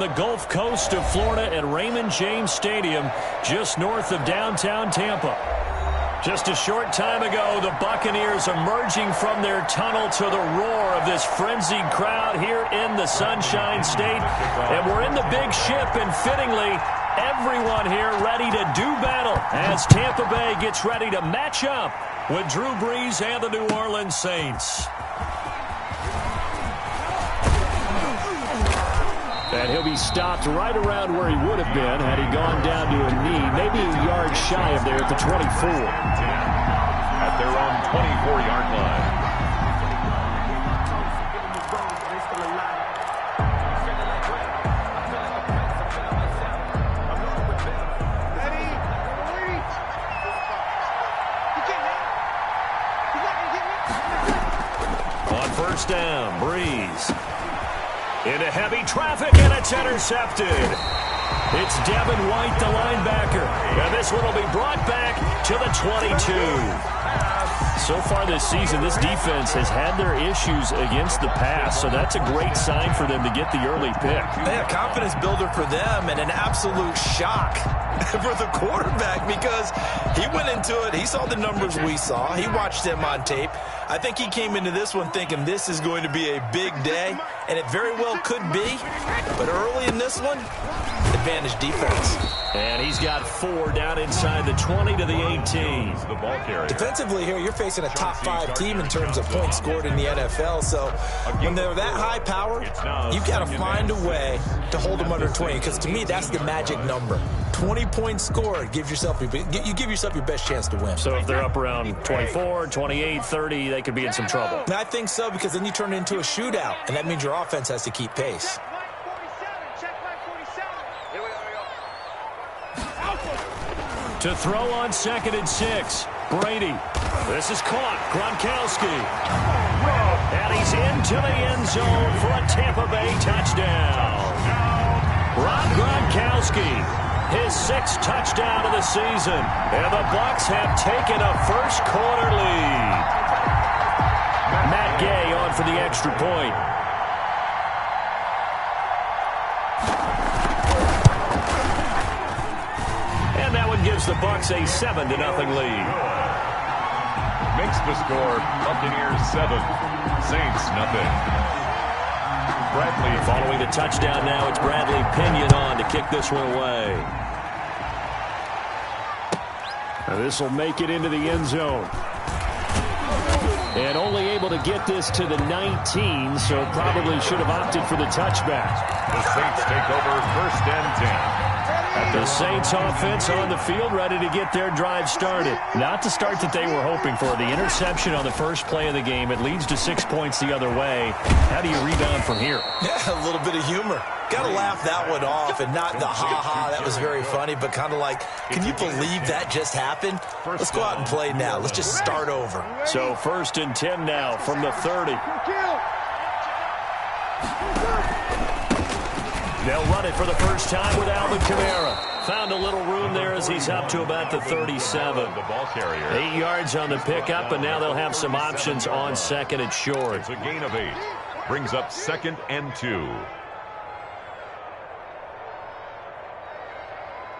the Gulf Coast of Florida at Raymond James Stadium, just north of downtown Tampa. Just a short time ago, the Buccaneers emerging from their tunnel to the roar of this frenzied crowd here in the Sunshine State. And we're in the big ship, and fittingly, everyone here ready to do battle as Tampa Bay gets ready to match up with Drew Brees and the New Orleans Saints. And he'll be stopped right around where he would have been had he gone down to a knee, maybe a yard shy of there at the 24. At their own 24-yard line. On first down, Brees. Into heavy traffic, and it's intercepted. It's Devin White, the linebacker. And this one will be brought back to the 22. So far this season, this defense has had their issues against the pass, so that's a great sign for them to get the early pick. Yeah, confidence builder for them and an absolute shock for the quarterback because he went into it. He saw the numbers we saw. He watched them on tape. I think he came into this one thinking this is going to be a big day, and it very well could be. But early in this one, advantage defense. And he's got 4 down inside the 20 to the 18. The ball carrier. Defensively here, you're facing a top-5 team in terms of points scored in the NFL. So when they're that high power, you've got to find a way to hold them under 20. Because to me, that's the magic number. 20 points scored, you give yourself your best chance to win. So if they're up around 24, 28, 30, they could be in some trouble. I think so, because then you turn it into a shootout, and that means your offense has to keep pace. To throw on 2nd and 6, Brady. This is caught. Gronkowski. And he's into the end zone for a Tampa Bay touchdown. Rob Gronkowski, his 6th touchdown of the season. And the Bucs have taken a first-quarter lead. Matt Gay on for the extra point. Gives the Bucs a 7-0 lead. Makes the score Buccaneers 7, Saints nothing. Bradley following the touchdown now. It's Bradley Pinion on to kick this one away. This will make it into the end zone. And only able to get this to the 19, so probably should have opted for the touchback. The Saints take over 1st and 10. The Saints offense on the field ready to get their drive started. Not the start that they were hoping for. The interception on the first play of the game. It leads to 6 points the other way. How do you rebound from here? Yeah, a little bit of humor. Got to laugh that one off and not the ha-ha, that was very funny, but kind of like, can you believe that just happened? Let's go out and play now. Let's just start over. So 1st and 10 now from the 30. They'll run it for the first time with Alvin Kamara. Found a little room there as he's up to about the 37. The ball carrier. 8 yards on the pickup, and now they'll have some options on 2nd and short. It's a gain of 8. Brings up 2nd and 2.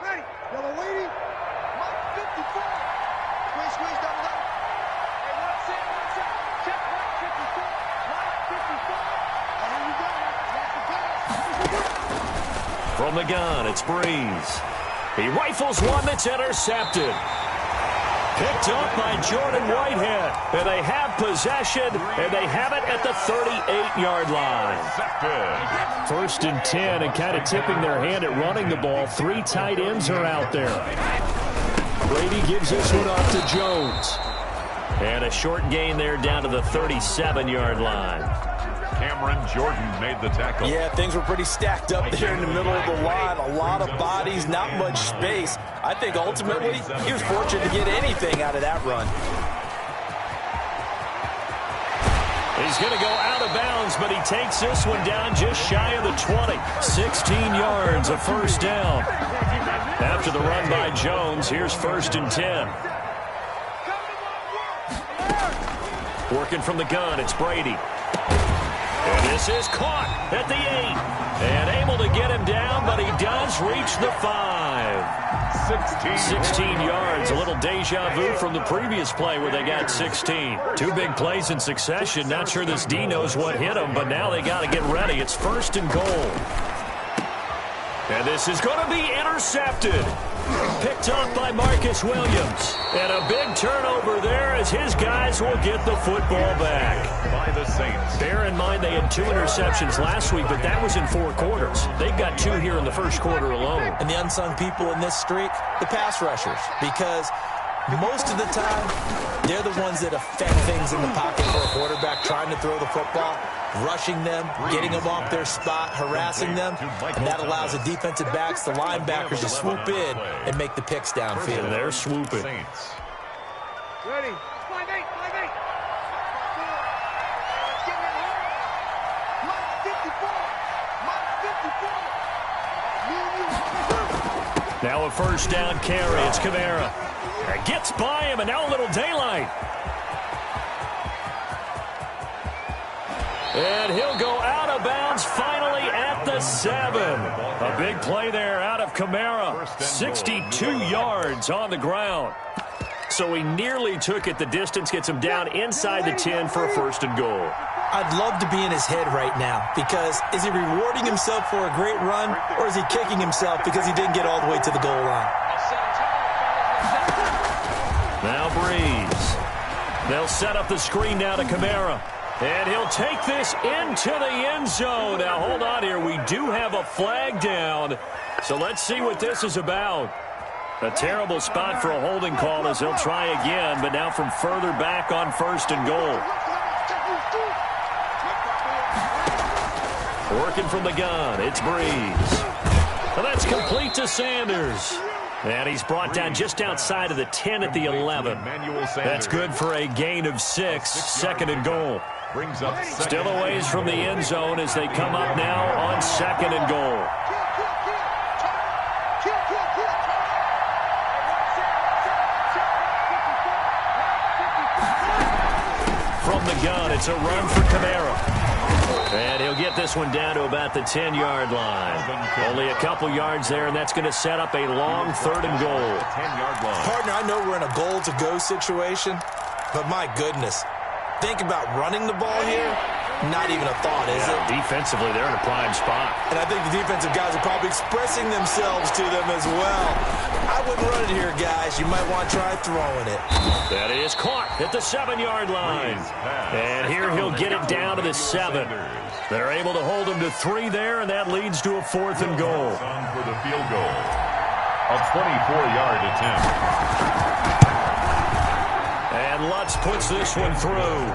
Ready. Yellow waiting. 54. Squeeze, double up. Hey, one set. Check 154. 154. And here we go. That's the pass. From the gun, it's Brees. He rifles one that's intercepted. Picked up by Jordan Whitehead. And they have possession, and they have it at the 38-yard line. 1st and 10, and kind of tipping their hand at running the ball. 3 tight ends are out there. Brady gives this one off to Jones. And a short gain there down to the 37-yard line. Cameron Jordan made the tackle. Yeah, things were pretty stacked up there in the middle of the line. A lot of bodies, not much space. I think ultimately he was fortunate to get anything out of that run. He's going to go out of bounds, but he takes this one down just shy of the 20. 16 yards, a first down. After the run by Jones, here's 1st and 10. Working from the gun, it's Brady. And this is caught at the 8. And able to get him down, but he does reach the 5. 16 yards. A little deja vu from the previous play where they got 16. Two big plays in succession. Not sure this D knows what hit him, but now they got to get ready. It's 1st and goal. And this is going to be intercepted. Picked up by Marcus Williams. And a big turnover there as his guys will get the football back. By the Saints. Bear in mind they had 2 interceptions last week, but that was in 4 quarters. They've got 2 here in the first quarter alone. And the unsung people in this streak, the pass rushers, because most of the time, they're the ones that affect things in the pocket for a quarterback trying to throw the football, rushing them, getting them off their spot, harassing them, and that allows the defensive backs, the linebackers, to swoop in and make the picks downfield. And they're swooping. Saints. Ready. 5-8, 5-8. Let's get ready. Mark 54. Mark 54. Now a first down carry. It's Kamara. Gets by him, and now a little daylight. And he'll go out of bounds finally at the 7. A big play there out of Kamara. 62 yards on the ground. So he nearly took it the distance, gets him down inside the 10 for a 1st and goal. I'd love to be in his head right now, because is he rewarding himself for a great run, or is he kicking himself because he didn't get all the way to the goal line? Now Breeze. They'll set up the screen now to Kamara. And he'll take this into the end zone. Now, hold on here. We do have a flag down. So let's see what this is about. A terrible spot for a holding call as they'll try again, but now from further back on 1st and goal. Working from the gun, it's Breeze. And that's complete to Sanders. And he's brought down just outside of the 10 at the 11. That's good for a gain of 6, 2nd and goal. Brings up Still a ways from the end zone as they come up now on 2nd and goal. From the gun, it's a run for Kamara. And he'll get this one down to about the 10-yard line. Only a couple yards there, and that's going to set up a long 3rd and goal. 10-yard line. Partner, I know we're in a goal-to-go situation, but my goodness, think about running the ball here. Not even a thought, is it? Defensively, they're in a prime spot. And I think the defensive guys are probably expressing themselves to them as well. I wouldn't run it here, guys. You might want to try throwing it. That is caught at the 7-yard line. And here he'll get it down to the 7. They're able to hold him to 3 there, and that leads to a 4th and goal. For the field goal. A 24-yard attempt. And Lutz puts this one through.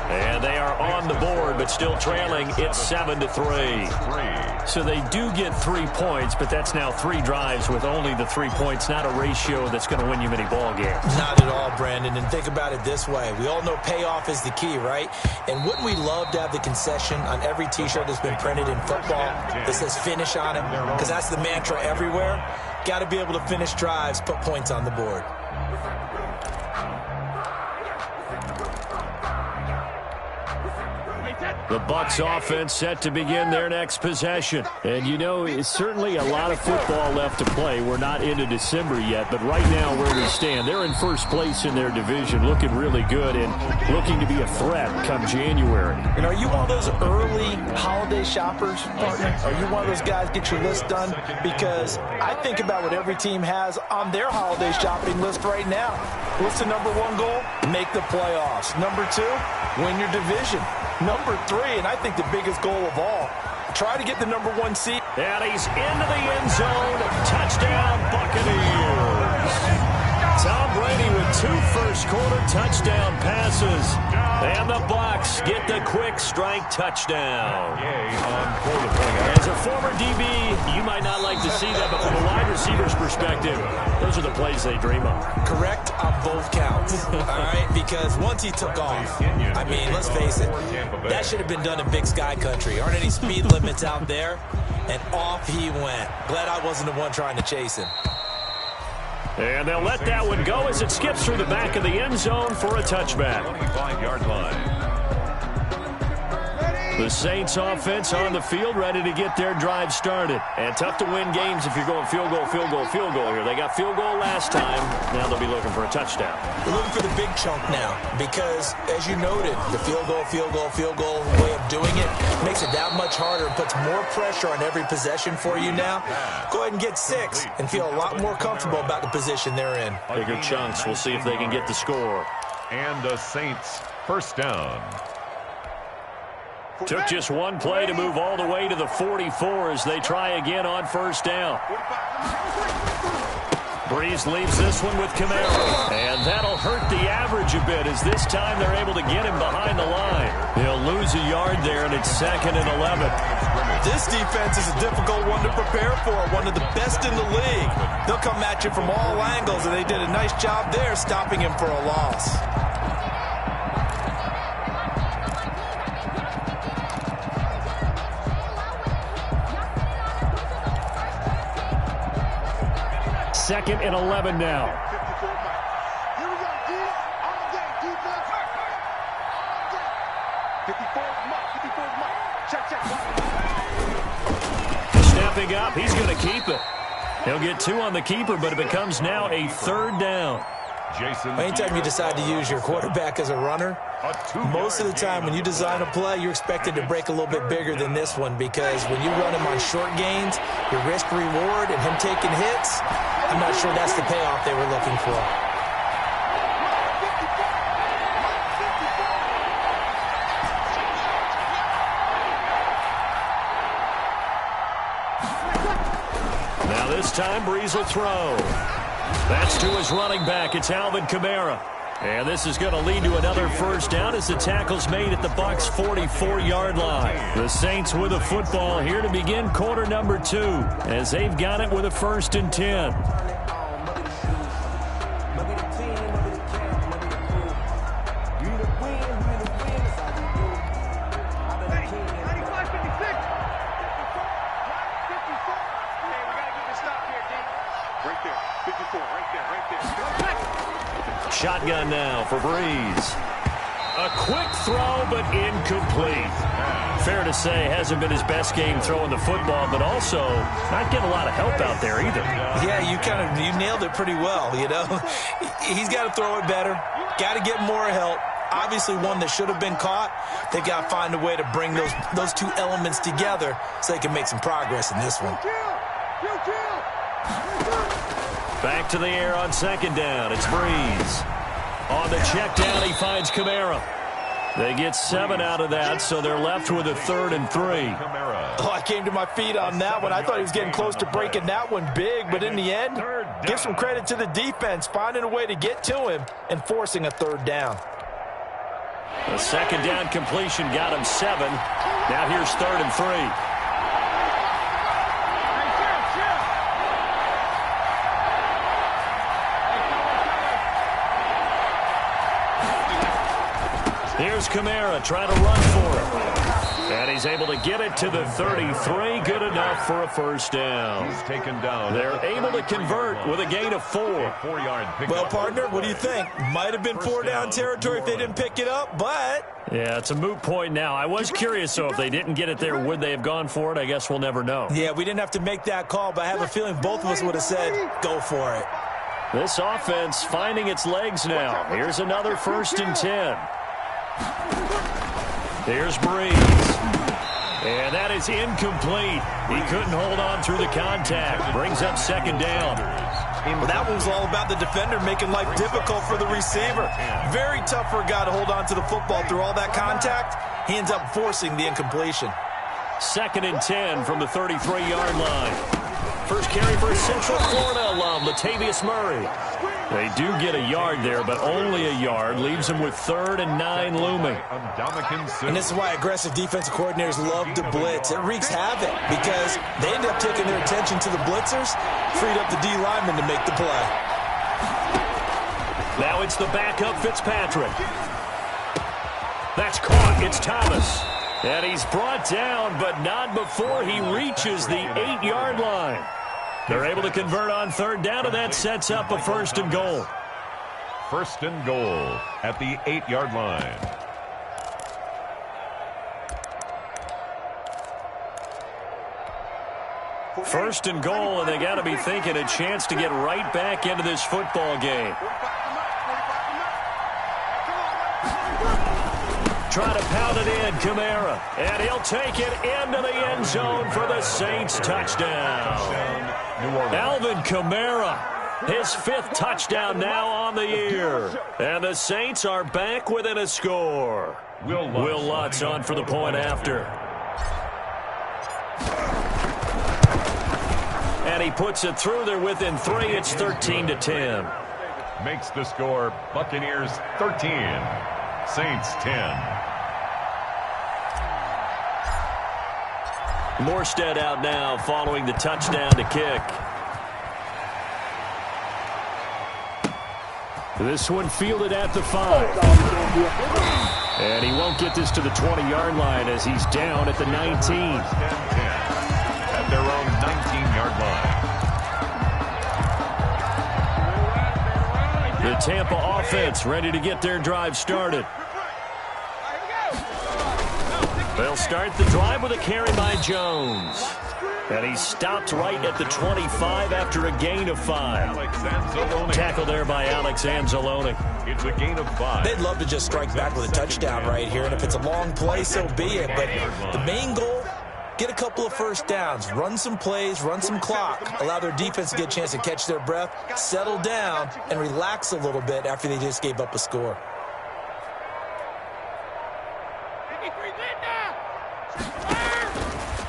And they are on the board, but still trailing. It's 7-3. So they do get 3 points, but that's now 3 drives with only the 3 points, not a ratio that's going to win you many ball games. Not at all, Brandon. And think about it this way. We all know payoff is the key, right? And wouldn't we love to have the concession on every T-shirt that's been printed in football that says finish on it? Because that's the mantra everywhere. Got to be able to finish drives, put points on the board. The Bucs offense set to begin their next possession. And, you know, it's certainly a lot of football left to play. We're not into December yet, but right now where we stand, they're in first place in their division, looking really good and looking to be a threat come January. And are you one of those early holiday shoppers, partner? Are you one of those guys get your list done? Because I think about what every team has on their holiday shopping list right now. What's the number 1 goal? Make the playoffs. Number 2, win your division. Number 3, and I think the biggest goal of all, try to get the number 1 seed. And he's into the end zone. Touchdown, Buccaneers. Tom Brady with 2 first-quarter touchdown passes. And the Bucs get the quick strike touchdown. As a former DB, you might not like to see that, but from a wide receiver's perspective, those are the plays they dream of. Correct on both counts, all right? Because once he took off, I mean, let's face it, that should have been done in Big Sky Country. Aren't any speed limits out there? And off he went. Glad I wasn't the one trying to chase him. And they'll let that one go as it skips through the back of the end zone for a touchback. 25-yard line. Ready? The Saints offense on the field, ready to get their drive started. And tough to win games if you're going field goal, field goal, field goal here. They got field goal last time. Now they'll be looking for a touchdown. They're looking for the big chunk now because, as you noted, the field goal, field goal, field goal way of doing it makes it that much harder and puts more pressure on every possession for you now. Go ahead and get 6 and feel a lot more comfortable about the position they're in. Bigger chunks. We'll see if they can get the score. And the Saints first down. Took just one play to move all the way to the 44 as they try again on first down. Breeze leaves this one with Kamara. And that'll hurt the average a bit as this time they're able to get him behind the line. He'll lose a yard there, and it's 2nd and 11. This defense is a difficult one to prepare for, one of the best in the league. They'll come at you from all angles, and they did a nice job there stopping him for a loss. Second and 11 now. Here we go, D. All day, defense. All day. 54's Mike. 54's Mike. Check. Stepping up, he's going to keep it. He'll get 2 on the keeper, but it becomes now a 3rd down. Anytime you decide to use your quarterback as a runner, most of the time when you design a play, you're expected to break a little bit bigger than this one because when you run him on short gains, your risk-reward and him taking hits, I'm not sure that's the payoff they were looking for. Now this time, Breeze will throw. That's to his running back. It's Alvin Kamara. And this is going to lead to another first down as the tackle's made at the Bucs' 44-yard line. The Saints with a football here to begin quarter number 2 as they've got it with a 1st and 10. Shotgun now for Breeze. A quick throw, but incomplete. Fair to say, hasn't been his best game throwing the football, but also not getting a lot of help out there either. Yeah, you nailed it pretty well, you know. He's got to throw it better. Got to get more help. Obviously one that should have been caught. They got to find a way to bring those 2 elements together so they can make some progress in this one. Back to the air on 2nd down. It's Breeze. On the check down, he finds Kamara. They get 7 out of that, so they're left with a 3rd and 3. Oh, I came to my feet on that one. I thought he was getting close to breaking that one big, but in the end, give some credit to the defense, finding a way to get to him and forcing a 3rd down. The 2nd down completion got him 7. Now here's 3rd and 3. Here's Kamara trying to run for it. And he's able to get it to the 33. Good enough for a first down. He's taken down. They're able to convert with a gain of 4. Well, partner, what do you think? Might have been 4-down territory if they didn't pick it up, but... Yeah, it's a moot point now. I was curious, so if they didn't get it there, would they have gone for it? I guess we'll never know. Yeah, we didn't have to make that call, but I have a feeling both of us would have said, go for it. This offense finding its legs now. Here's another 1st and 10. Here's Breeze. And that is incomplete. He couldn't hold on through the contact. Brings up 2nd down. Well, that one was all about the defender making life difficult for the receiver. Very tough for a guy to hold on to the football through all that contact. He ends up forcing the incompletion. 2nd and 10 from the 33-yard line. First carry for Central Florida alum, Latavius Murray. They do get a yard there, but only a yard. Leaves them with 3rd and 9 looming. And this is why aggressive defensive coordinators love to blitz. It wreaks havoc because they end up taking their attention to the blitzers, freed up the D lineman to make the play. Now it's the backup Fitzpatrick. That's caught. It's Thomas. And he's brought down, but not before he reaches the 8-yard line. They're able to convert on 3rd down, and that sets up a 1st and goal. 1st and goal at the 8-yard line. First and goal, and they got to be thinking a chance to get right back into this football game. Try to pound it in, Kamara. And he'll take it into the end zone for the Saints touchdown. Alvin Kamara, his 5th touchdown now on the year. And the Saints are back within a score. Will Lutz on for the point after. And he puts it through. They're within 3. It's 13-10. Makes the score Buccaneers 13, Saints 10. Morstead out now following the touchdown to kick. This one fielded at the 5. And he won't get this to the 20-yard line as he's down at the 19. At their own 19-yard line. The Tampa offense ready to get their drive started. They'll start the drive with a carry by Jones. And he stopped right at the 25 after a gain of 5. Tackle there by Alex Anzalone. It's a gain of 5. They'd love to just strike back with a touchdown right here, and if it's a long play, so be it. But the main goal, get a couple of first downs, run some plays, run some clock, allow their defense to get a chance to catch their breath, settle down, and relax a little bit after they just gave up a score.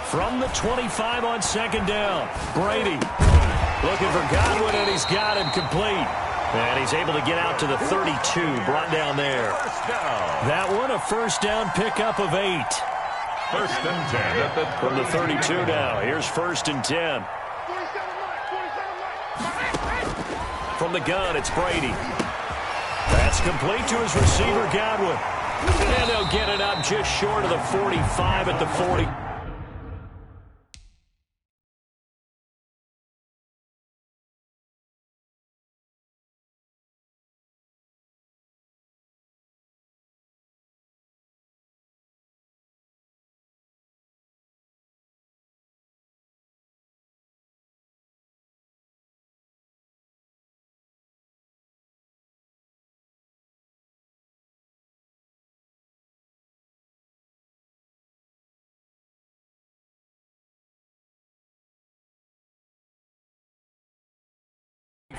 From the 25 on second down, Brady looking for Godwin, and he's got him complete. And he's able to get out to the 32, brought down there. That one, a first down pickup of 8. First and 10 at the From the 32 now, here's first and 10. From the gun, it's Brady. That's complete to his receiver, Godwin. And they'll get it up just short of the 45 at the 40.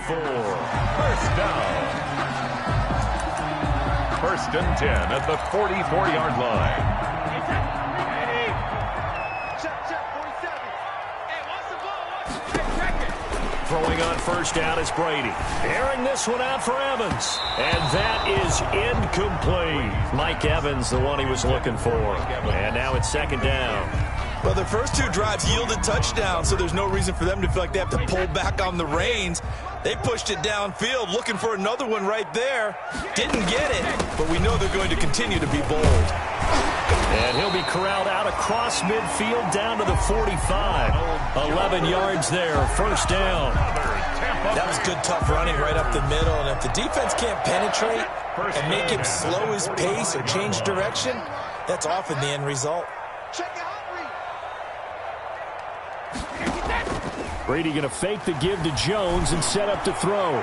First down. First and 10 at the 44-yard line. Throwing on first down is Brady. Airing this one out for Evans. And that is incomplete. Mike Evans, the one he was looking for. And now it's second down. Well, the first 2 drives yielded touchdowns, so there's no reason for them to feel like they have to pull back on the reins. They pushed it downfield, looking for another one right there. Didn't get it, but we know they're going to continue to be bold. And he'll be corralled out across midfield down to the 45. 11 yards there, first down. That was good, tough running right up the middle, and if the defense can't penetrate and make him slow his pace or change direction, that's often the end result. Brady going to fake the give to Jones and set up to throw.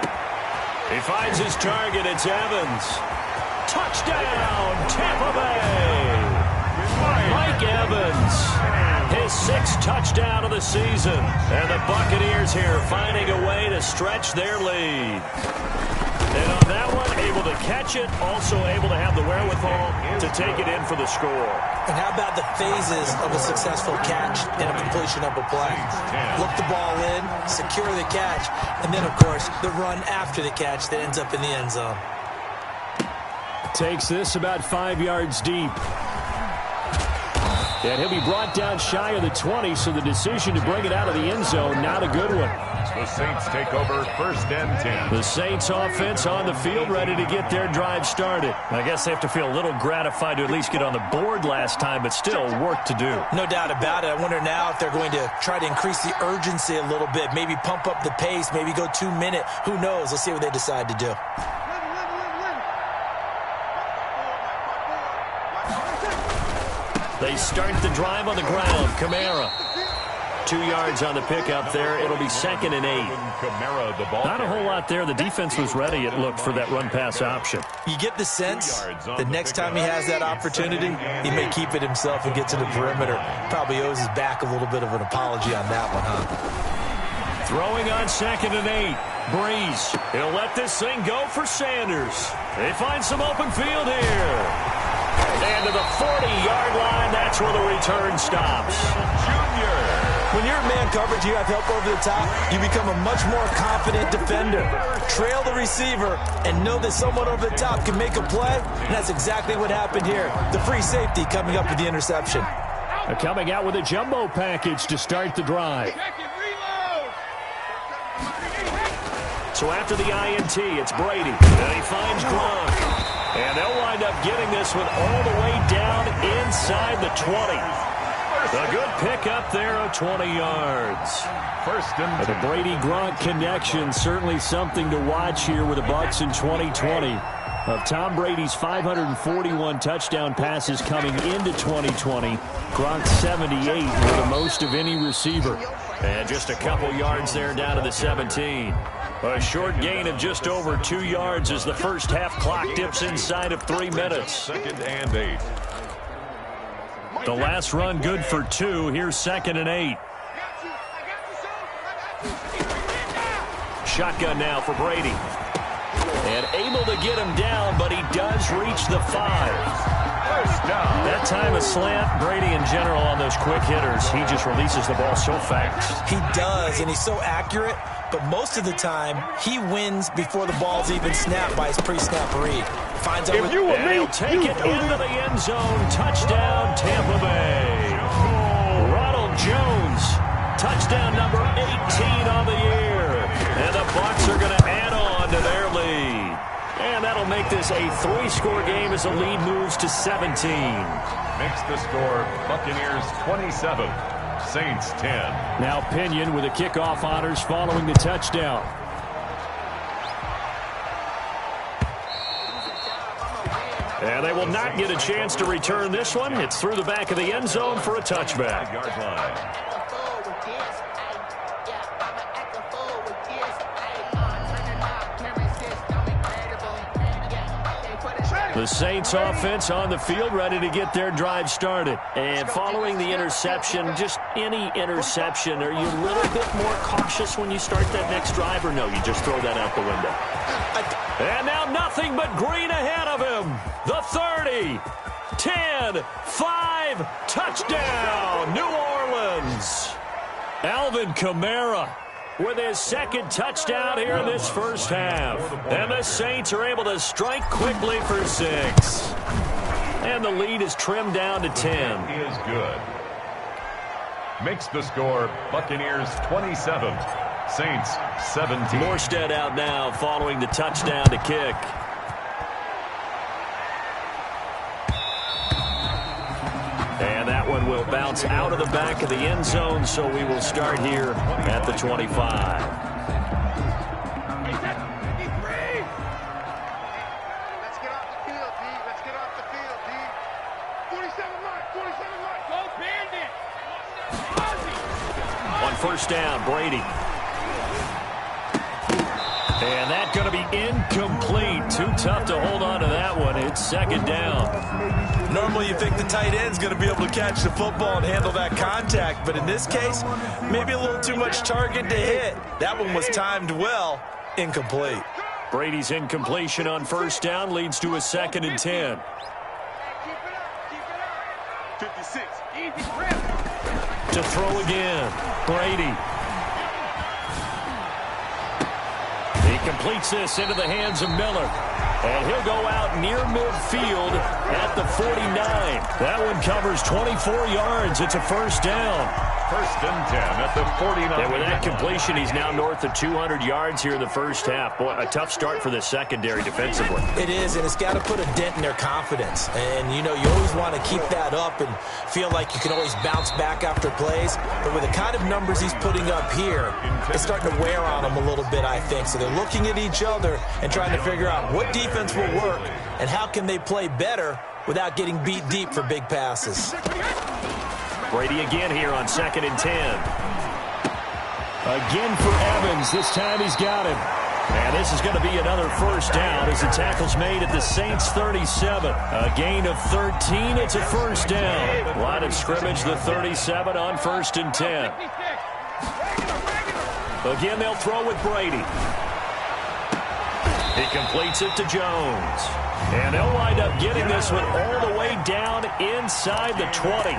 He finds his target. It's Evans. Touchdown, Tampa Bay. Mike Evans, his 6th touchdown of the season. And the Buccaneers here finding a way to stretch their lead. And on that one, able to catch it, also able to have the wherewithal to take it in for the score. And how about the phases of a successful catch and a completion of a play? Look the ball in, secure the catch, and then, of course, the run after the catch that ends up in the end zone. Takes this about 5 yards deep. And he'll be brought down shy of the 20, so the decision to bring it out of the end zone, not a good one. The Saints take over first and 10. The Saints offense on the field ready to get their drive started. I guess they have to feel a little gratified to at least get on the board last time, but still work to do. No doubt about it. I wonder now if they're going to try to increase the urgency a little bit, maybe pump up the pace, maybe go 2 minute. Who knows? Let's see what they decide to do. They start the drive on the ground. Kamara. 2 yards on the pickup there. It'll be 2nd and 8. Not a whole lot there. The defense was ready, it looked, for that run-pass option. You get the sense the next time he has that opportunity, he may keep it himself and get to the perimeter. Probably owes his back a little bit of an apology on that one, huh? Throwing on 2nd and 8. Breeze. He'll let this thing go for Sanders. They find some open field here. And to the 40-yard line, that's where the return stops. When you're in man coverage, you have help over the top, you become a much more confident defender. Trail the receiver and know that someone over the top can make a play, and that's exactly what happened here. The free safety coming up with the interception. Coming out with a jumbo package to start the drive. So after the INT, it's Brady. And he finds Gronk. And they'll wind up getting this one all the way down inside the 20. A good pickup there of 20 yards. The Brady-Gronk connection, certainly something to watch here with the Bucs in 2020. Of Tom Brady's 541 touchdown passes coming into 2020, Gronk 78 were the most of any receiver. And just a couple yards there down to the 17. A short gain of just over 2 yards as the first half clock dips inside of 3 minutes. 2nd and 8. The last run good for 2. Here's 2nd and 8. Shotgun now for Brady. And able to get him down, but he does reach the 5. That time a slant, Brady in general on those quick hitters, he just releases the ball so fast. He does, and he's so accurate, but most of the time he wins before the ball's even snapped by his pre-snap read. Finds out and he'll take it into the end zone. Touchdown, Tampa Bay. Ronald Jones, touchdown number 18 on the year. And the Bucs are going to add on to their lead. And that'll make this a 3-score game as the lead moves to 17. Makes the score Buccaneers 27, Saints 10. Now Pinion with the kickoff honors following the touchdown. And they will not get a chance to return this one. It's through the back of the end zone for a touchback. Yard line. The Saints offense on the field, ready to get their drive started. And following the interception, just any interception, are you a little bit more cautious when you start that next drive, or no, you just throw that out the window? And now nothing but green ahead of him. The 30, 10, 5, touchdown, New Orleans. Alvin Kamara with his 2nd touchdown here in this first half. And the Saints are able to strike quickly for 6. And the lead is trimmed down to 10. He is good. Makes the score Buccaneers 27, Saints 17. Morstead out now following the touchdown to kick. And that one will bounce out of the back of the end zone, so we will start here at the 25. Let's get off the field, D. Let's get off the field, D. 47 mark, 47 mark. Go Bandit. On first down, Brady. And that's going to be incomplete. Too tough to hold on to that one. It's 2nd down. Normally you think the tight end's going to be able to catch the football and handle that contact, but in this case, maybe a little too much target to hit. That one was timed well. Incomplete. Brady's incompletion on first down leads to a 2nd and 10. Keep it up, keep it up. 56, easy grip. To throw again, Brady. He completes this into the hands of Miller. And he'll go out near midfield at the 49. That one covers 24 yards. It's a first down. 1st and 10 at the 49. And with that completion, he's now north of 200 yards here in the first half. Boy, a tough start for the secondary defensively. It is, and it's got to put a dent in their confidence. And, you know, you always want to keep that up and feel like you can always bounce back after plays. But with the kind of numbers he's putting up here, it's starting to wear on them a little bit, I think. So they're looking at each other and trying to figure out what defense will work and how can they play better without getting beat deep for big passes. Brady again here on 2nd and 10. Again for Evans. This time he's got him. And this is going to be another first down as the tackle's made at the Saints 37. A gain of 13. It's a first down. Line of scrimmage, the 37 on 1st and 10. Again, they'll throw with Brady. He completes it to Jones. And they'll wind up getting this one all the way down inside the 20. 21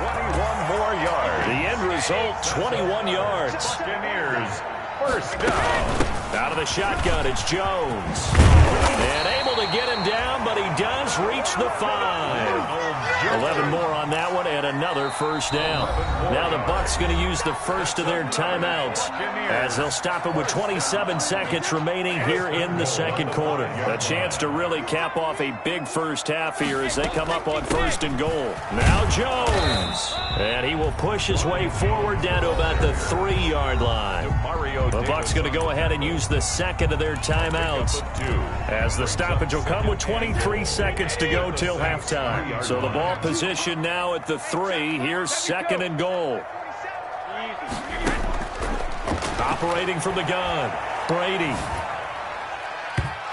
more yards. The end result, 21 yards. Buccaneers, first down. Out of the shotgun, it's Jones. And able to get him down, but he does reach the 5. 11 more on that one, and another first down. Now the Bucs going to use the first of their timeouts as they'll stop it with 27 seconds remaining here in the second quarter. A chance to really cap off a big first half here as they come up on 1st and goal. Now Jones. And he will push his way forward down to about the 3-yard line. The Bucs going to go ahead and use the second of their timeouts as the stoppage will come with 23 seconds to go till halftime. So the ball position now at the 3. Here's 2nd and goal. Operating from the gun. Brady.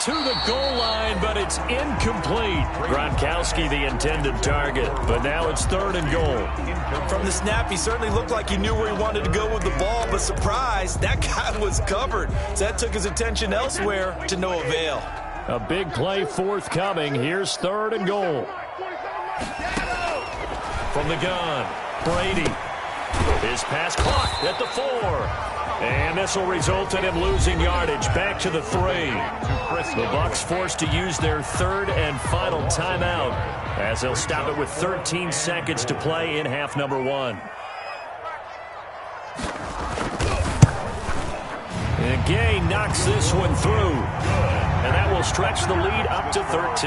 To the goal line, but it's incomplete. Gronkowski, the intended target, but now it's 3rd and goal. From the snap, he certainly looked like he knew where he wanted to go with the ball, but surprise, that guy was covered. So that took his attention elsewhere to no avail. A big play forthcoming. Here's 3rd and goal. From the gun, Brady. His pass caught at the 4. And this will result in him losing yardage back to the 3. The Bucs forced to use their 3rd and final timeout as they'll stop it with 13 seconds to play in half number 1. And Gay knocks this one through. And that will stretch the lead up to 13.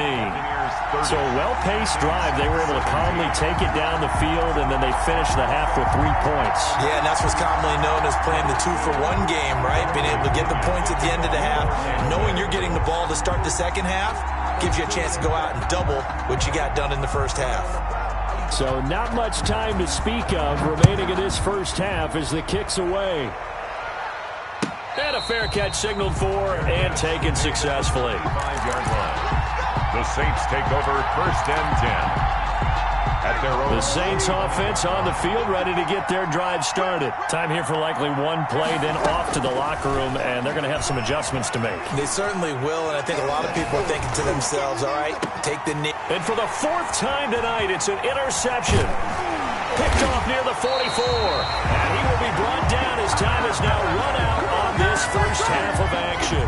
So a well-paced drive. They were able to calmly take it down the field, and then they finished the half with 3 points. Yeah, and that's what's commonly known as playing the 2-for-1 game, right? Being able to get the points at the end of the half, knowing you're getting the ball to start the second half, gives you a chance to go out and double what you got done in the first half. So not much time to speak of remaining in this first half as the kick's away. And a fair catch signaled for and taken successfully. 5-yard line. The Saints take over 1st and 10. At their own. The Saints offense on the field, ready to get their drive started. Time here for likely one play, then off to the locker room, and they're going to have some adjustments to make. They certainly will, and I think a lot of people are thinking to themselves, all right, take the knee. And for the 4th time tonight, it's an interception. Picked off near the 44. And he will be brought down as time is now run out on this first half of action.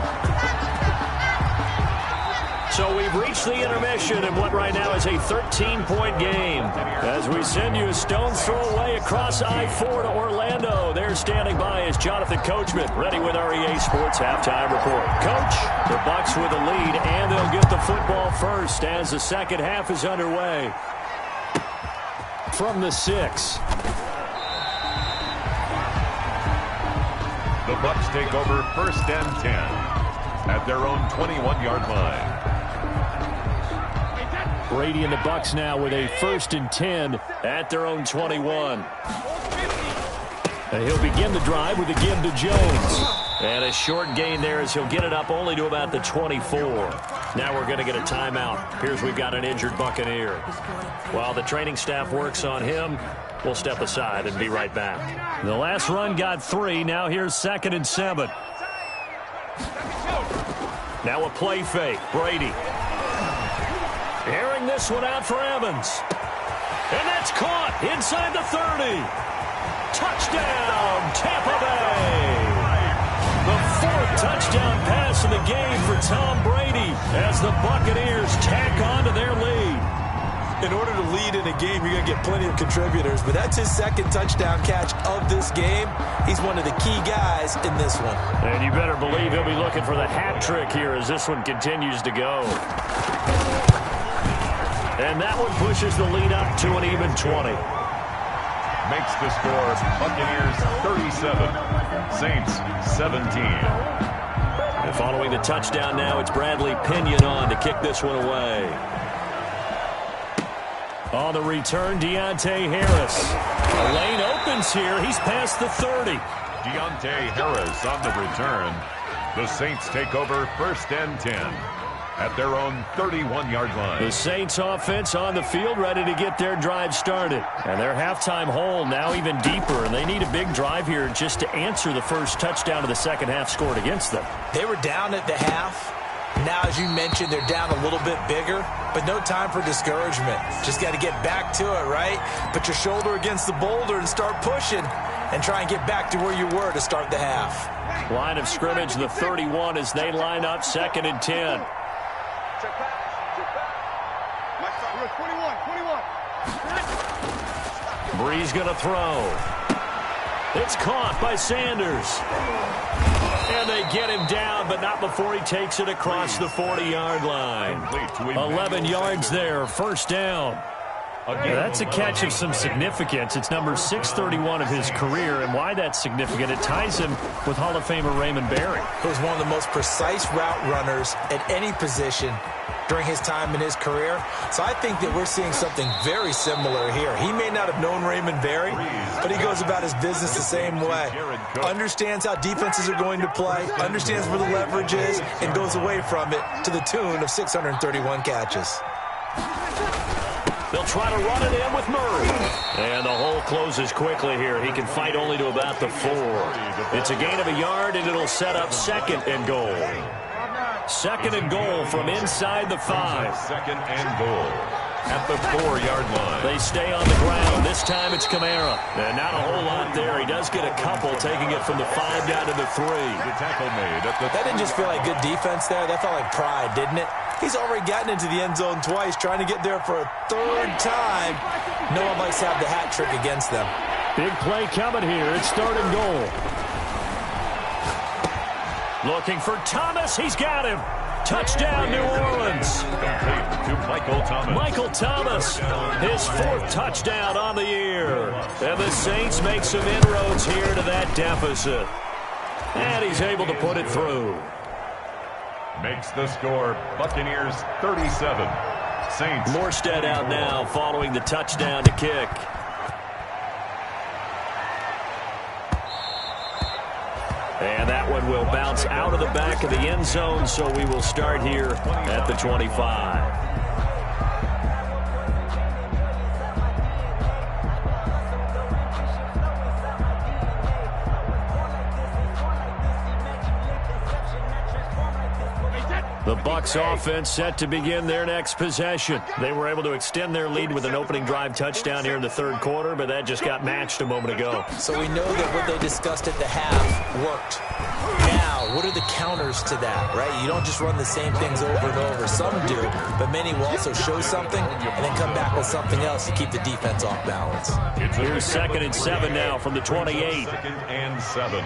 So we've reached the intermission in what right now is a 13-point game. As we send you a stone's throw away across I-4 to Orlando. There standing by is Jonathan Coachman, ready with our EA Sports Halftime Report. Coach, the Bucs with a lead, and they'll get the football first as the second half is underway. From the 6. The Bucs take over 1st and 10 at their own 21-yard line. Brady and the Bucs now with a 1st and 10 at their own 21. And he'll begin the drive with a give to Jones. And a short gain there as he'll get it up only to about the 24. Now we're going to get a timeout. Appears we've got an injured Buccaneer. While the training staff works on him, we'll step aside and be right back. The last run got 3. Now here's 2nd and 7. Now a play fake. Brady. Airing this one out for Evans. And that's caught inside the 30. Touchdown, Tampa Bay. The 4th touchdown pass of the game for Tom Brady as the Buccaneers tack on to their lead. In order to lead in a game, you're going to get plenty of contributors, but that's his 2nd touchdown catch of this game. He's one of the key guys in this one. And you better believe he'll be looking for the hat trick here as this one continues to go. And that one pushes the lead up to an even 20. Makes the score Buccaneers 37, Saints 17. And following the touchdown now, it's Bradley Pinion on to kick this one away. On the return, Deontay Harris. A lane opens here. He's past the 30. Deontay Harris on the return. The Saints take over 1st and 10 at their own 31-yard line. The Saints offense on the field, ready to get their drive started. And their halftime hole now even deeper, and they need a big drive here just to answer the first touchdown of the second half scored against them. They were down at the half. Now, as you mentioned, they're down a little bit bigger, but no time for discouragement. Just got to get back to it, right? Put your shoulder against the boulder and start pushing and try and get back to where you were to start the half. Line of scrimmage, the 31 as they line up 2nd and 10. Breeze going to throw. It's caught by Sanders. And they get him down, but not before he takes it across the 40-yard line. 11 yards there, 1st down. That's a catch of some significance. It's number 631 of his career, and why that's significant, it ties him with Hall of Famer Raymond Berry. Who's one of the most precise route runners at any position during his time in his career. So I think that we're seeing something very similar here. He may not have known Raymond Berry, but he goes about his business the same way. Understands how defenses are going to play, understands where the leverage is, and goes away from it to the tune of 631 catches. They'll try to run it in with Murray. And the hole closes quickly here. He can fight only to about the 4. It's a gain of a yard, and it'll set up 2nd and goal. 2nd and goal from inside the 5. 2nd and goal at the 4-yard line. They stay on the ground. This time it's Kamara. And not a whole lot there. He does get a couple, taking it from the 5 down to the 3. The tackle made at the... That didn't just feel like good defense there. That felt like pride, didn't it? He's already gotten into the end zone twice, trying to get there for a 3rd time. No one likes to have the hat trick against them. Big play coming here. It's 3rd and goal. Looking for Thomas. He's got him. Touchdown, New Orleans. Complete to Michael Thomas. Michael Thomas, his 4th touchdown on the year. And the Saints make some inroads here to that deficit. And he's able to put it through. Makes the score Buccaneers 37. Saints. Morstead out now following the touchdown to kick. And that one will bounce out of the back of the end zone, so we will start here at the 25. The Bucs offense set to begin their next possession. They were able to extend their lead with an opening drive touchdown here in the 3rd quarter, but that just got matched a moment ago. So we know that what they discussed at the half worked. Now, what are the counters to that, right? You don't just run the same things over and over. Some do, but many will also show something and then come back with something else to keep the defense off balance. Here's 2nd and 7 now from the 28. 2nd and 7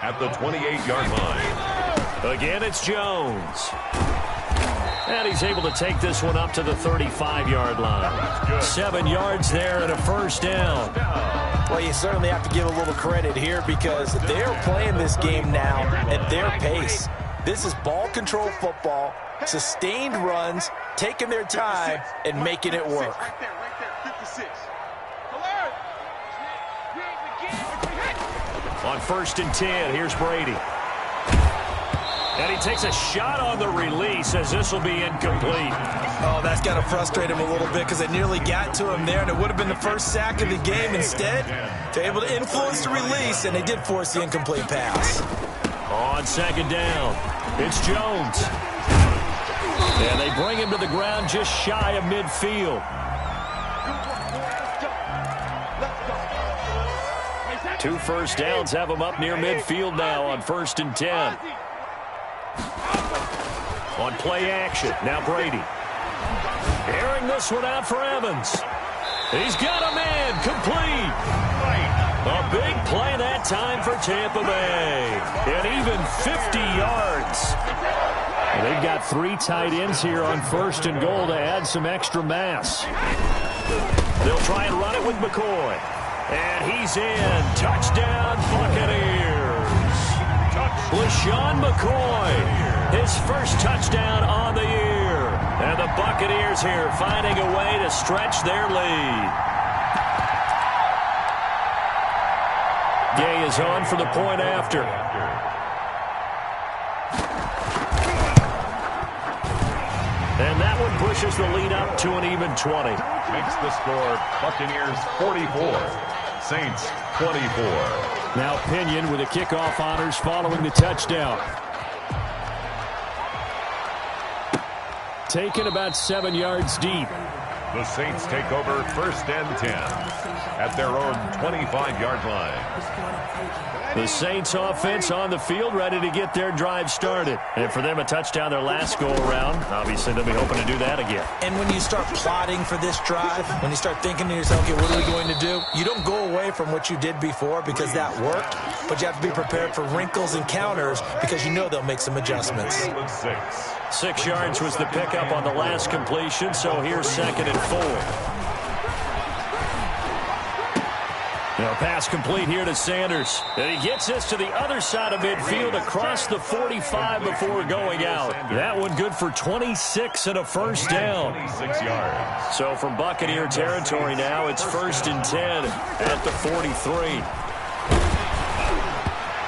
at the 28-yard line. Again, it's Jones. And he's able to take this one up to the 35-yard line. 7 yards there and a 1st down. Well, you certainly have to give a little credit here because they're playing this game now at their pace. This is ball control football, sustained runs, taking their time, and making it work. Right there, 56. On 1st and 10, here's Brady. And he takes a shot on the release as this will be incomplete. Oh, that's got to frustrate him a little bit because they nearly got to him there, and it would have been the first sack of the game. Instead, they're able to influence the release, and they did force the incomplete pass. On 2nd down, it's Jones. And they bring him to the ground just shy of midfield. 2 first downs have him up near midfield now on 1st and 10. On play action, now Brady. Airing this one out for Evans. He's got a man, complete. A big play that time for Tampa Bay. And even 50 yards. And they've got 3 tight ends here on 1st and goal to add some extra mass. They'll try and run it with McCoy. And he's in. Touchdown, Buccaneers. LaShawn McCoy, his 1st touchdown on the year. And the Buccaneers here finding a way to stretch their lead. Gay is on for the point after. And that one pushes the lead up to an even 20. Makes the score Buccaneers 44, Saints 24. Now Pinion with the kickoff honors following the touchdown. Taken about 7 yards deep. The Saints take over 1st and 10 at their own 25-yard line. The Saints offense on the field, ready to get their drive started. And for them, a touchdown their last go-around. Obviously, they'll be hoping to do that again. And when you start plotting for this drive, when you start thinking to yourself, okay, what are we going to do? You don't go away from what you did before because that worked, but you have to be prepared for wrinkles and counters because you know they'll make some adjustments. 6 yards was the pickup on the last completion, so here's 2nd and 4. Now pass complete here to Sanders. And he gets this to the other side of midfield across the 45 before going out. That one good for 26 and a first down. 26 yards. So from Buccaneer territory now, it's 1st and 10 at the 43.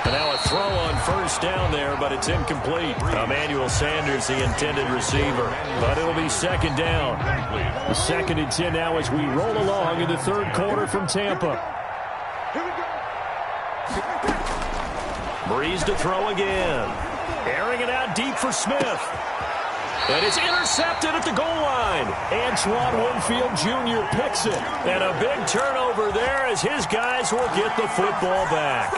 And now a throw on first down there, but it's incomplete. Emmanuel Sanders, the intended receiver. But it'll be 2nd down. The 2nd and 10 now as we roll along in the 3rd quarter from Tampa. Breeze to throw again. Airing it out deep for Smith. And it's intercepted at the goal line. Antoine Winfield Jr. picks it. And a big turnover there as his guys will get the football back.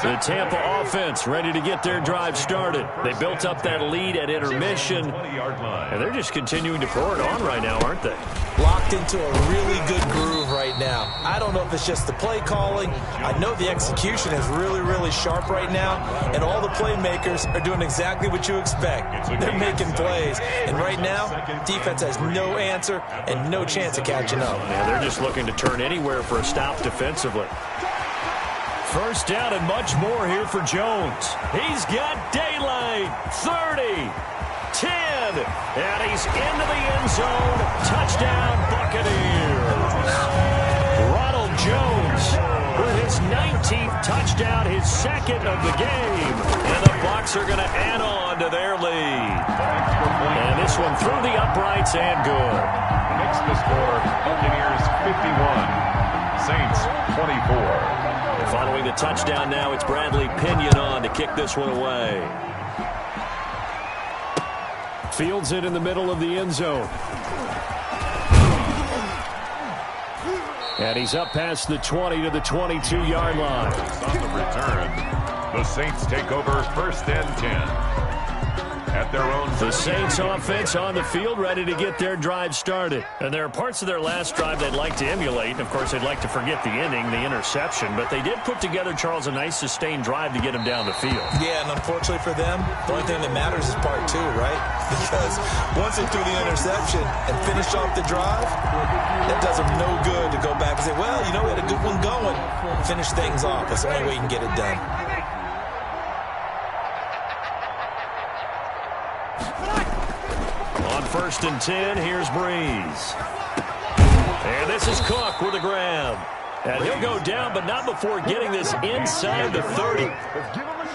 The Tampa offense ready to get their drive started. They built up that lead at intermission, and they're just continuing to pour it on right now, aren't they? Locked into a really good groove right now. I don't know if it's just the play calling. I know the execution is really, really sharp right now, and all the playmakers are doing exactly what you expect. They're making plays, and right now, defense has no answer and no chance of catching up. Yeah, they're just looking to turn anywhere for a stop defensively. First down and much more here for Jones. He's got daylight. 30, 10, and he's into the end zone. Touchdown, Buccaneers. Ronald Jones with his 19th touchdown, his 2nd of the game. And the Bucs are going to add on to their lead. And this one through the uprights and good. Makes the score Buccaneers 51, Saints 24. Following the touchdown now, it's Bradley Pinion on to kick this one away. Fields it in the middle of the end zone. And he's up past the 20 to the 22-yard line. On the return, the Saints take over 1st and 10. At their own. The Saints offense on the field ready to get their drive started. And there are parts of their last drive they'd like to emulate. And of course, they'd like to forget the ending, the interception. But they did put together, Charles, a nice sustained drive to get them down the field. Yeah, and unfortunately for them, the only thing that matters is part 2, right? Because once they threw the interception and finished off the drive, that does them no good to go back and say, well, you know, we had a good one going. Finish things off. That's the only way you can get it done. On 1st and 10, here's Breeze. And this is Cook with a grab. And he'll go down, but not before getting this inside the 30.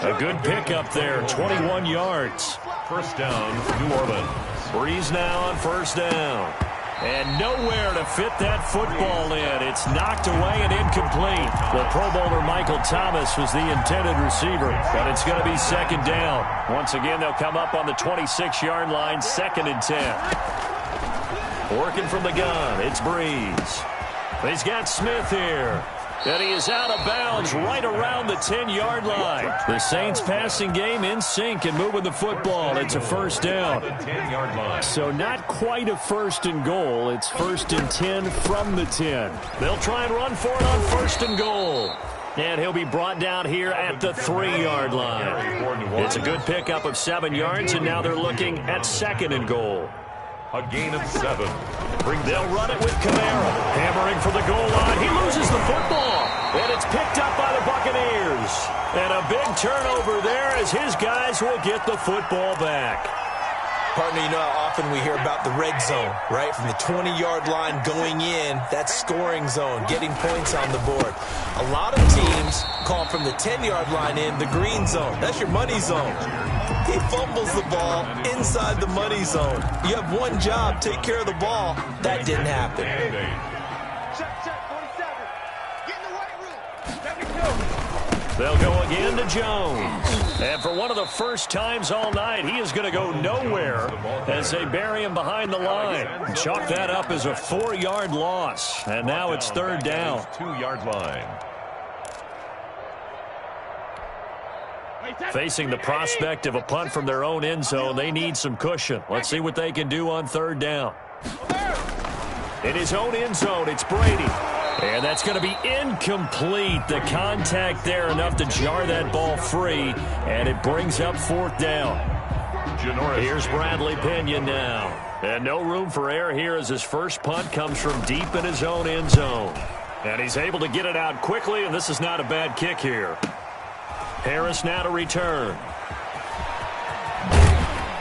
A good pickup there, 21 yards. First down, New Orleans. Breeze now on 1st down. And nowhere to fit that football in. It's knocked away and incomplete. The Pro Bowler Michael Thomas was the intended receiver, but it's going to be 2nd down. Once again, they'll come up on the 26-yard line, 2nd and 10. Working from the gun, it's Breeze. He's got Smith here. And he is out of bounds right around the 10-yard line. The Saints passing game in sync and moving the football. It's a 1st down. 10-yard line. So not quite a 1st and goal. It's 1st and 10 from the 10. They'll try and run for it on 1st and goal. And he'll be brought down here at the 3-yard line. It's a good pickup of 7 yards, and now they're looking at 2nd and goal. A gain of 7. They'll run it with Kamara. Hammering for the goal line. He loses the football. And it's picked up by the Buccaneers. And a big turnover there as his guys will get the football back. Partner, you know how often we hear about the red zone, right? From the 20-yard line going in, that's scoring zone, getting points on the board. A lot of teams call from the 10-yard line in the green zone. That's your money zone. He fumbles the ball inside the money zone. You have one job, take care of the ball. That didn't happen. Check, 47. Get in the weight room. 72. They'll go again to Jones. And for one of the first times all night, he is going to go nowhere as they bury him behind the line. Chalk that up as a 4-yard loss. And now it's third down. 2-yard line. Facing the prospect of a punt from their own end zone, they need some cushion. Let's see what they can do on third down. In his own end zone, it's Brady. And that's going to be incomplete. The contact there enough to jar that ball free, and it brings up fourth down. Here's Bradley Pinion now. And no room for error here as his first punt comes from deep in his own end zone. And he's able to get it out quickly, and this is not a bad kick here. Harris now to return.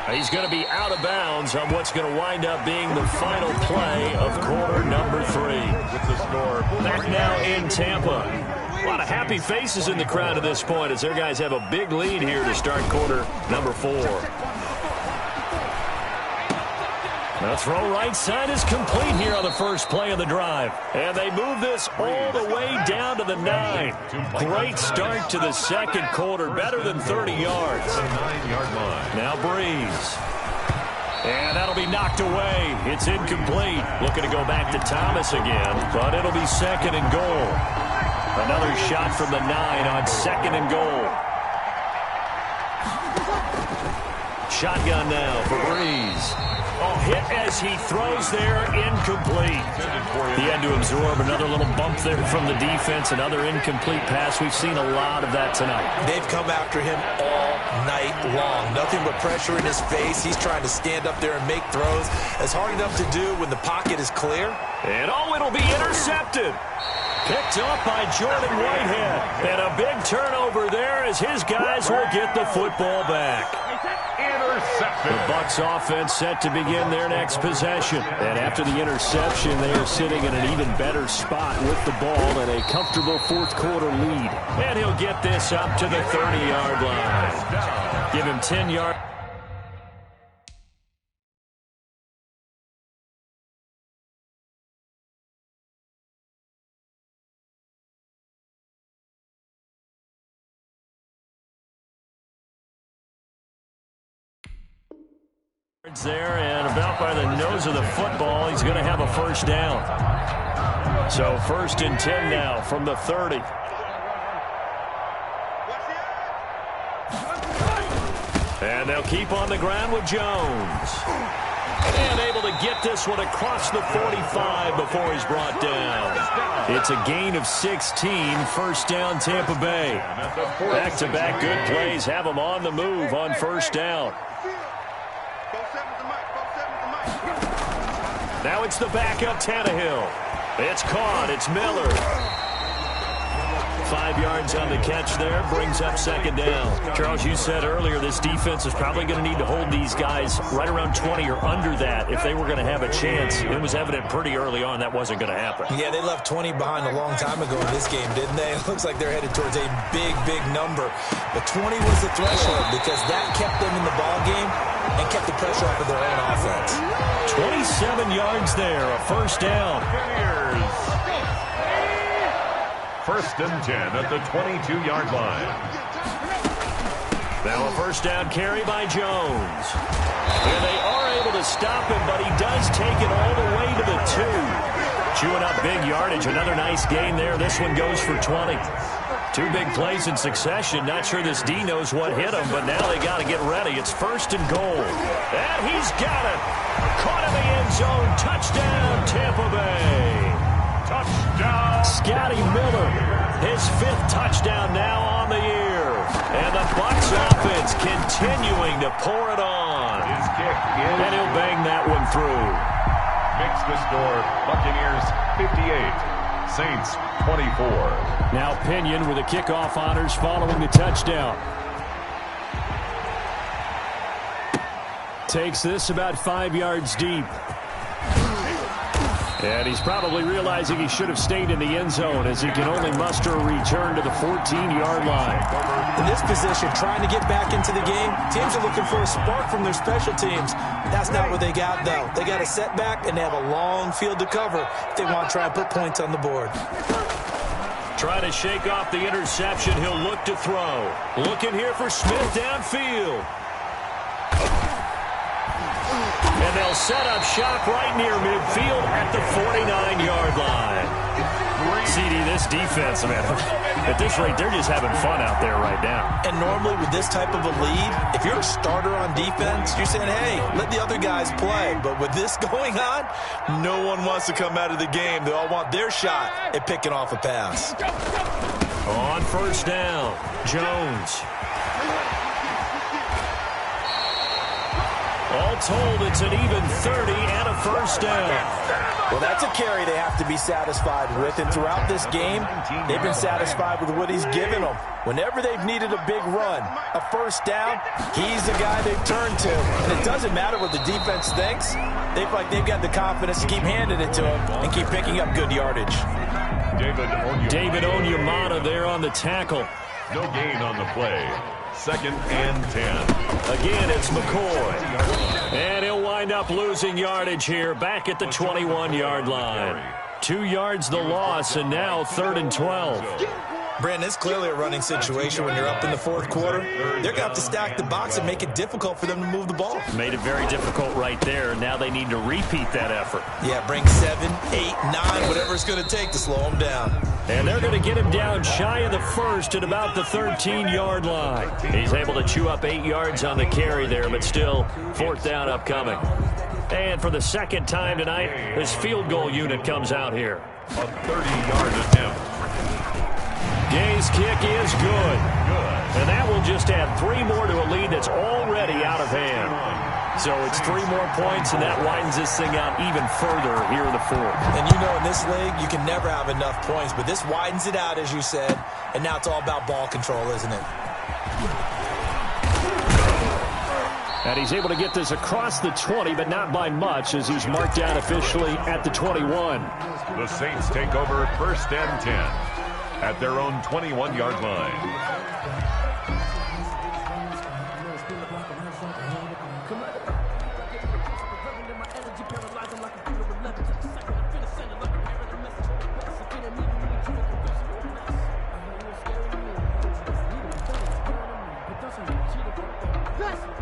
He's going to be out of bounds on what's going to wind up being the final play of quarter number 3. With the score. Back now in Tampa. A lot of happy faces in the crowd at this point as their guys have a big lead here to start quarter number 4. The throw right side is complete here on the first play of the drive. And they move this all the way down to the 9. Great start to the second quarter, better than 30 yards. 9-yard line. Now Breeze. And that'll be knocked away. It's incomplete. Looking to go back to Thomas again, but it'll be second and goal. Another shot from the 9 on second and goal. Shotgun now for Breeze. Oh, hit as he throws there, incomplete. He had to absorb another little bump there from the defense, another incomplete pass. We've seen a lot of that tonight. They've come after him all night long. Nothing but pressure in his face. He's trying to stand up there and make throws. It's hard enough to do when the pocket is clear. And oh, it'll be intercepted. Picked up by Jordan Whitehead. And a big turnover there as his guys will get the football back. Intercepted. The Bucs offense set to begin their next possession. And after the interception, they are sitting in an even better spot with the ball and a comfortable fourth quarter lead. And he'll get this up to the 30-yard line. Give him 10 yards. There, and about by the nose of the football, he's going to have a first down. So first and 10 now from the 30. And they'll keep on the ground with Jones. And able to get this one across the 45 before he's brought down. It's a gain of 16, first down Tampa Bay. Back-to-back good plays have them on the move on first down. Now it's the backup Tannehill. It's caught. It's Miller. 5 yards on the catch there. Brings up second down. Charles, you said earlier this defense is probably going to need to hold these guys right around 20 or under that if they were going to have a chance. It was evident pretty early on that wasn't going to happen. Yeah, they left 20 behind a long time ago in this game, didn't they? It looks like they're headed towards a big, big number. But 20 was the threshold because that kept them in the ball game and kept the pressure off of their own offense. 27 yards there, a first down. First and 10 at the 22-yard line. Now a first down carry by Jones. And they are able to stop him, but he does take it all the way to the 2. Chewing up big yardage. Another nice gain there. This one goes for 20. 2 big plays in succession. Not sure this D knows what hit him, but now they got to get ready. It's first and goal. And he's got it. Caught in the end zone. Touchdown, Tampa Bay. Touchdown. Scotty Miller, his 5th touchdown now on the year. And the Bucs offense continuing to pour it on. His kick is. And he'll bang that one through. Makes the score Buccaneers 58, Saints 24. Now Pinion with the kickoff honors following the touchdown. Takes this about 5 yards deep. And he's probably realizing he should have stayed in the end zone as he can only muster a return to the 14-yard line. In this position, trying to get back into the game, teams are looking for a spark from their special teams. That's not what they got, though. They got a setback, and they have a long field to cover if they want to try and put points on the board. Trying to shake off the interception. He'll look to throw. Looking here for Smith downfield. And they'll set up shop right near midfield at the 49-yard line. CD, this defense, man, at this rate, they're just having fun out there right now. And normally with this type of a lead, if you're a starter on defense, you're saying, hey, let the other guys play. But with this going on, no one wants to come out of the game. They all want their shot at picking off a pass. On first down, Jones. All told, it's an even 30 and a first down. Well, that's a carry they have to be satisfied with. And throughout this game, they've been satisfied with what he's given them. Whenever they've needed a big run, a first down, he's the guy they've turned to. And it doesn't matter what the defense thinks. They feel like they've got the confidence to keep handing it to him and keep picking up good yardage. David Onyemata there on the tackle. No gain on the play. 2nd and 10. Again, it's McCoy. And he'll wind up losing yardage here back at the 21-yard line. 2 yards the loss, and now 3rd and 12. Brandon, it's clearly a running situation when you're up in the 4th quarter. They're going to have to stack the box and make it difficult for them to move the ball. Made it very difficult right there. Now they need to repeat that effort. Yeah, bring 7, 8, 9, whatever it's going to take to slow them down. And they're going to get him down shy of the first at about the 13-yard line. He's able to chew up 8 yards on the carry there, but still 4th down upcoming. And for the second time tonight, his field goal unit comes out here. A 30-yard attempt. Gay's kick is good. And that will just add 3 more to a lead that's already out of hand. So it's 3 more points, and that widens this thing out even further here in the 4th. And you know in this league, you can never have enough points, but this widens it out, as you said, and now it's all about ball control, isn't it? And he's able to get this across the 20, but not by much, as he's marked down officially at the 21. The Saints take over 1st and 10 at their own 21-yard line.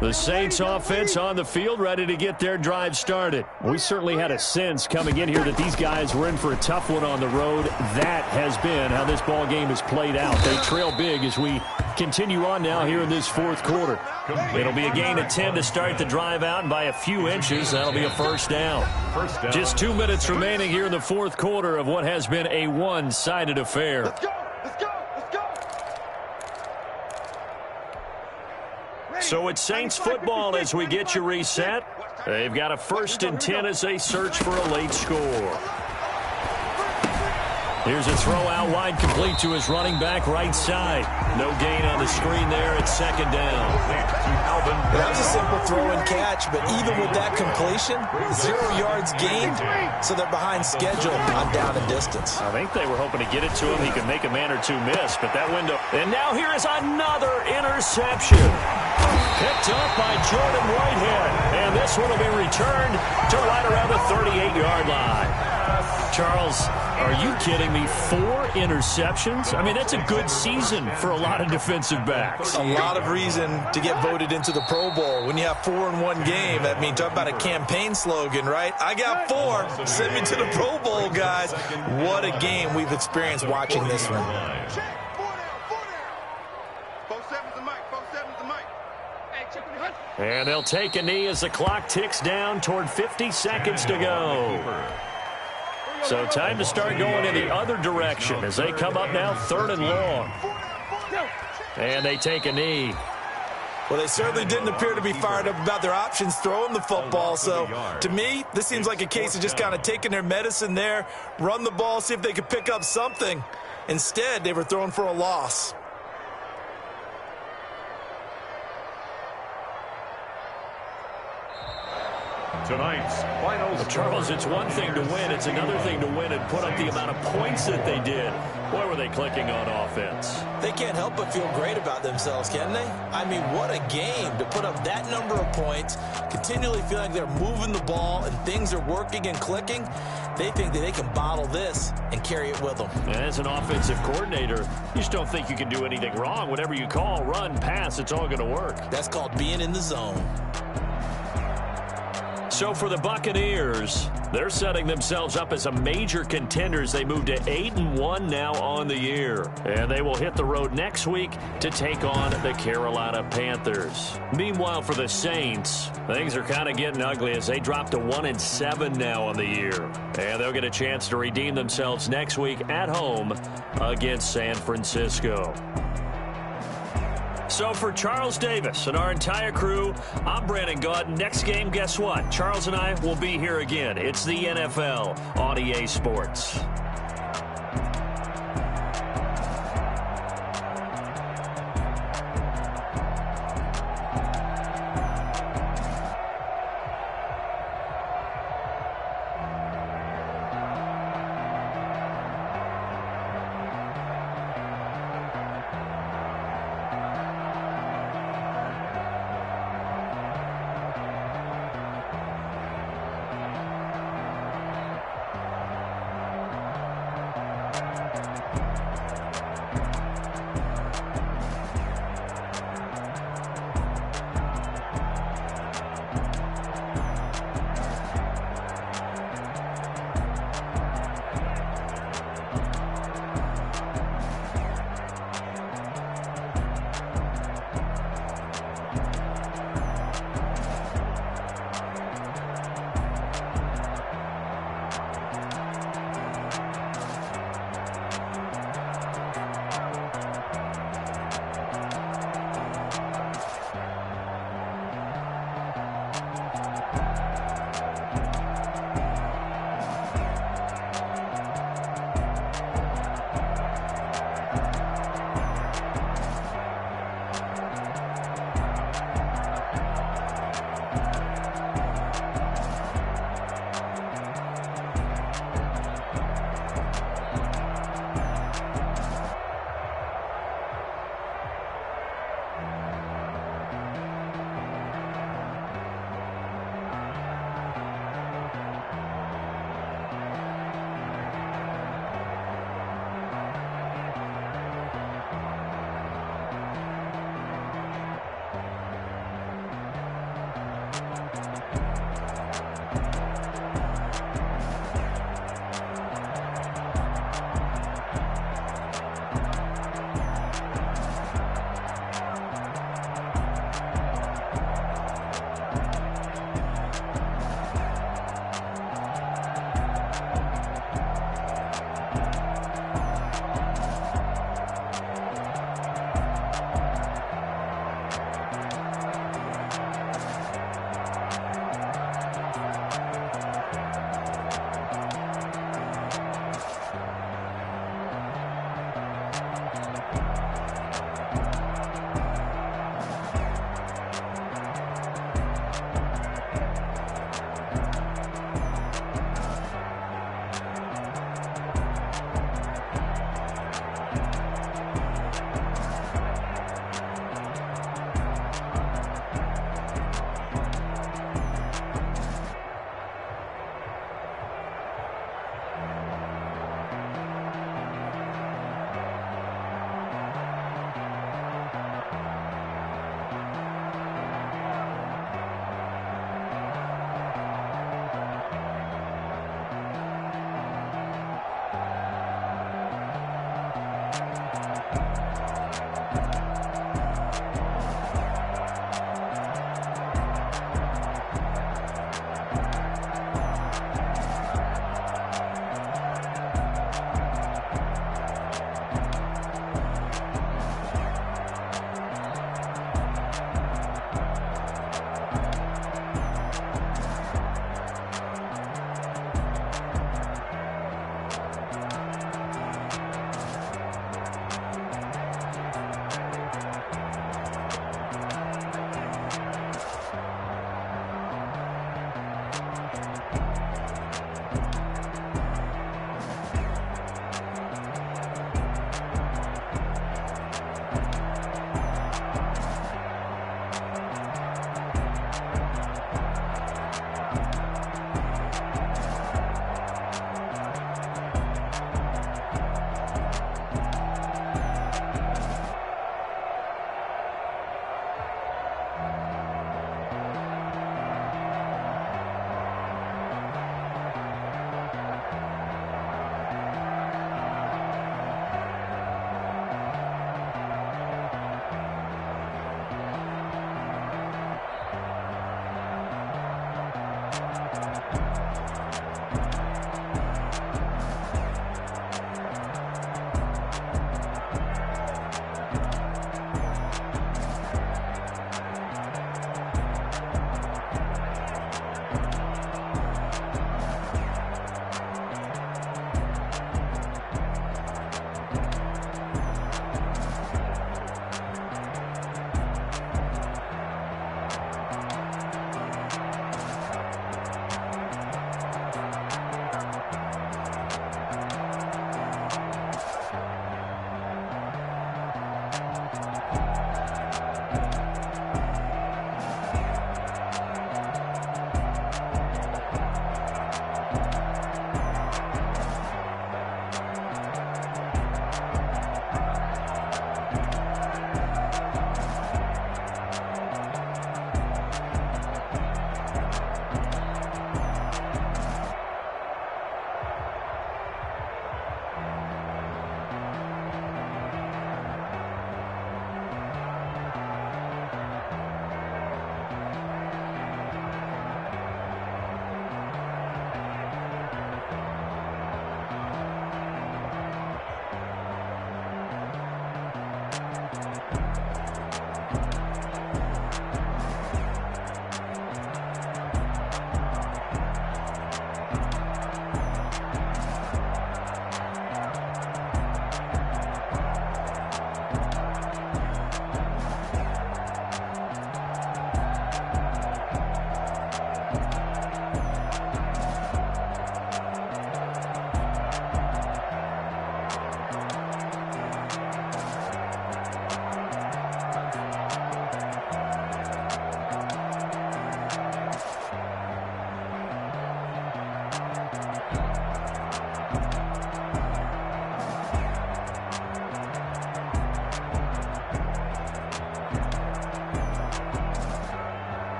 The Saints offense on the field, ready to get their drive started. We certainly had a sense coming in here that these guys were in for a tough one on the road. That has been how this ball game has played out. They trail big as we continue on now here in this 4th quarter. It'll be a gain of 10 to start the drive out, and by a few inches, that'll be a first down. Just 2 minutes remaining here in the 4th quarter of what has been a one-sided affair. Let's go! Let's go! Let's go! So it's Saints football as we get you reset. They've got a 1st and 10 as they search for a late score. Here's a throw out wide, complete to his running back right side. No gain on the screen there. It's 2nd down. That was a simple throw and catch, but even with that completion, 0 yards gained, so they're behind schedule on down and distance. I think they were hoping to get it to him. He could make a man or two miss, but that window. And now here is another interception. Picked up by Jordan Whitehead. And this one will be returned to right around the 38-yard line. Charles, are you kidding me? 4 interceptions? I mean, that's a good season for a lot of defensive backs. A lot of reason to get voted into the Pro Bowl. When you have 4 in one game, I mean, talk about a campaign slogan, right? I got 4. Send me to the Pro Bowl, guys. What a game we've experienced watching this one. Check! 4 down! 4-7's the mic. 4-7's the mic. Hey, check with the hunt. And they'll take a knee as the clock ticks down toward 50 seconds to go. So time to start going in the other direction as they come up now 3rd and long. And they take a knee. Well, they certainly didn't appear to be fired up about their options throwing the football. So, to me, this seems like a case of just kind of taking their medicine there, run the ball, see if they could pick up something. Instead, they were throwing for a loss. Tonight's final Well, Charles, it's one thing to win. It's another thing to win and put up the amount of points that they did. Boy, were they clicking on offense. They can't help but feel great about themselves, can they? I mean, what a game to put up that number of points, continually feel like they're moving the ball and things are working and clicking. They think that they can bottle this and carry it with them. As an offensive coordinator, you just don't think you can do anything wrong. Whatever you call, run, pass, it's all going to work. That's called being in the zone. So for the Buccaneers, they're setting themselves up as a major contender as they move to 8-1 now on the year. And they will hit the road next week to take on the Carolina Panthers. Meanwhile, for the Saints, things are kind of getting ugly as they drop to 1-7 now on the year. And they'll get a chance to redeem themselves next week at home against San Francisco. So for Charles Davis and our entire crew, I'm Brandon Gaud. Next game, guess what? Charles and I will be here again. It's the NFL on EA Sports.